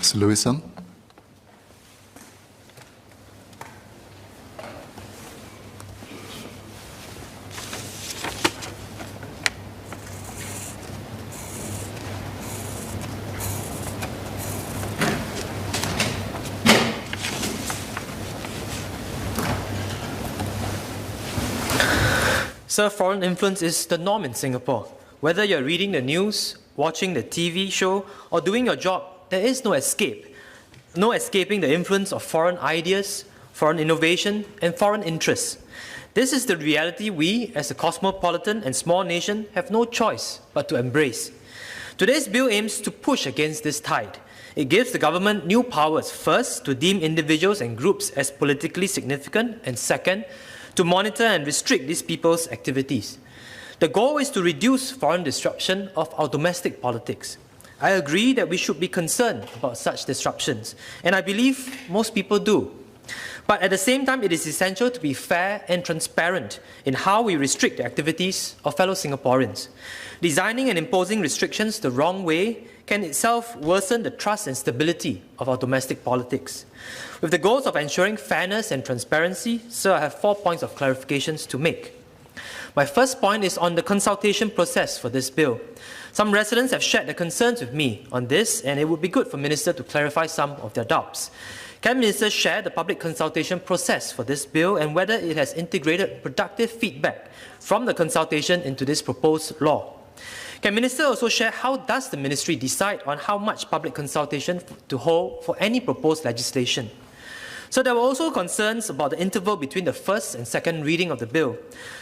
Mr. Lewison. Sir, foreign influence is the norm in Singapore. Whether you're reading the news, watching the TV show, or doing your job, there is no escape. No escaping the influence of foreign ideas, foreign innovation, and foreign interests. This is the reality we, as a cosmopolitan and small nation, have no choice but to embrace. Today's bill aims to push against this tide. It gives the government new powers, first, to deem individuals and groups as politically significant, and second, to monitor and restrict these people's activities. The goal is to reduce foreign disruption of our domestic politics. I agree that we should be concerned about such disruptions, and I believe most people do. But at the same time, it is essential to be fair and transparent in how we restrict the activities of fellow Singaporeans. Designing and imposing restrictions the wrong way can itself worsen the trust and stability of our domestic politics. With the goals of ensuring fairness and transparency, sir, I have 4 points of clarifications to make. My first point is on the consultation process for this bill. Some residents have shared their concerns with me on this, and it would be good for Minister to clarify some of their doubts. Can Minister share the public consultation process for this bill and whether it has integrated productive feedback from the consultation into this proposed law? Can Minister also share how does the Ministry decide on how much public consultation to hold for any proposed legislation? So there were also concerns about the interval between the first and second reading of the bill.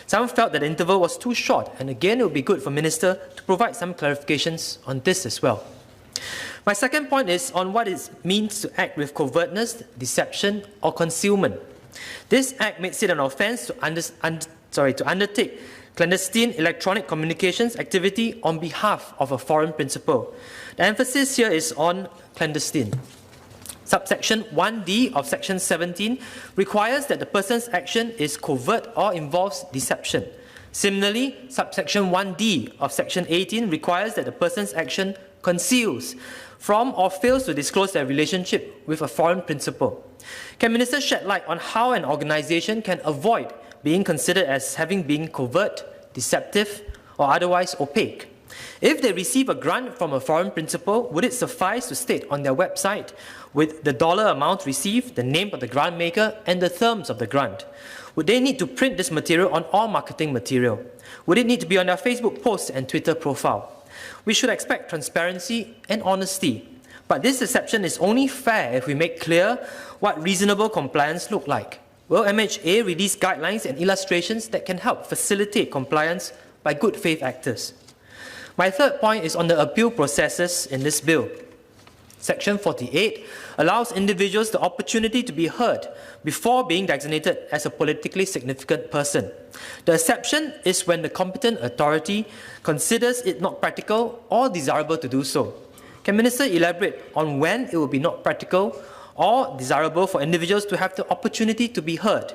Some felt that the interval was too short, and again it would be good for Minister to provide some clarifications on this as well. My second point is on what it means to act with covertness, deception, or concealment. This act makes it an offence to undertake clandestine electronic communications activity on behalf of a foreign principal. The emphasis here is on clandestine. Subsection 1D of Section 17 requires that the person's action is covert or involves deception. Similarly, subsection 1D of Section 18 requires that the person's action conceals from or fails to disclose their relationship with a foreign principal. Can Minister shed light on how an organization can avoid being considered as having been covert, deceptive, or otherwise opaque? If they receive a grant from a foreign principal, would it suffice to state on their website with the dollar amount received, the name of the grant maker, and the terms of the grant? Would they need to print this material on all marketing material? Would it need to be on their Facebook post and Twitter profile? We should expect transparency and honesty. But this deception is only fair if we make clear what reasonable compliance looks like. Will MHA release guidelines and illustrations that can help facilitate compliance by good faith actors? My third point is on the appeal processes in this bill. Section 48 allows individuals the opportunity to be heard before being designated as a politically significant person. The exception is when the competent authority considers it not practical or desirable to do so. Can Minister elaborate on when it will be not practical or desirable for individuals to have the opportunity to be heard?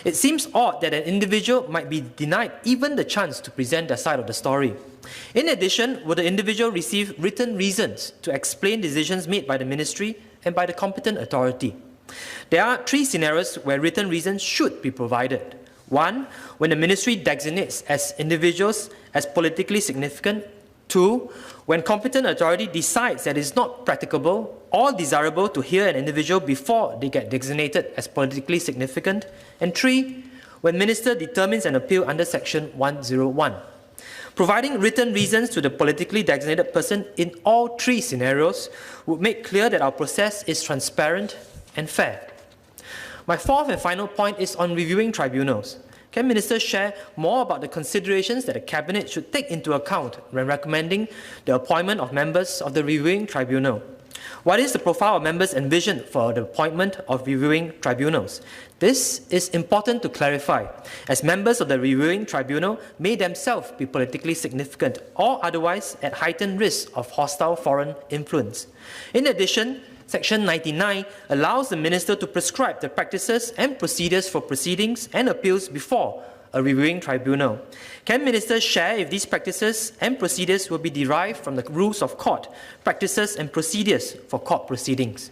It seems odd that an individual might be denied even the chance to present their side of the story. In addition, will the individual receive written reasons to explain decisions made by the Ministry and by the competent authority? There are 3 scenarios where written reasons should be provided. 1, when the Ministry designates as individuals as politically significant. 2, when competent authority decides that it is not practicable or desirable to hear an individual before they get designated as politically significant. And 3, when Minister determines an appeal under Section 101. Providing written reasons to the politically designated person in all 3 scenarios would make clear that our process is transparent and fair. My fourth and final point is on reviewing tribunals. Can Minister share more about the considerations that the Cabinet should take into account when recommending the appointment of members of the reviewing tribunal? What is the profile of members envisioned for the appointment of reviewing tribunals? This is important to clarify, as members of the reviewing tribunal may themselves be politically significant or otherwise at heightened risk of hostile foreign influence. In addition, Section 99 allows the Minister to prescribe the practices and procedures for proceedings and appeals before a reviewing tribunal? Can ministers share if these practices and procedures will be derived from the rules of court, practices and procedures for court proceedings?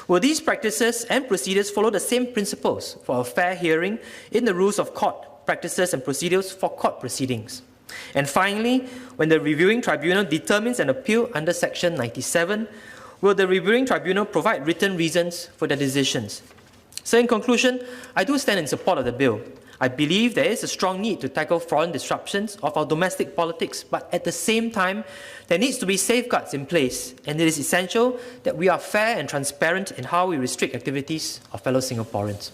Will these practices and procedures follow the same principles for a fair hearing in the rules of court, practices and procedures for court proceedings? And finally, when the reviewing tribunal determines an appeal under Section 97, will the reviewing tribunal provide written reasons for their decisions? So in conclusion, I do stand in support of the bill. I believe there is a strong need to tackle foreign disruptions of our domestic politics, but at the same time, there needs to be safeguards in place, and it is essential that we are fair and transparent in how we restrict activities of fellow Singaporeans.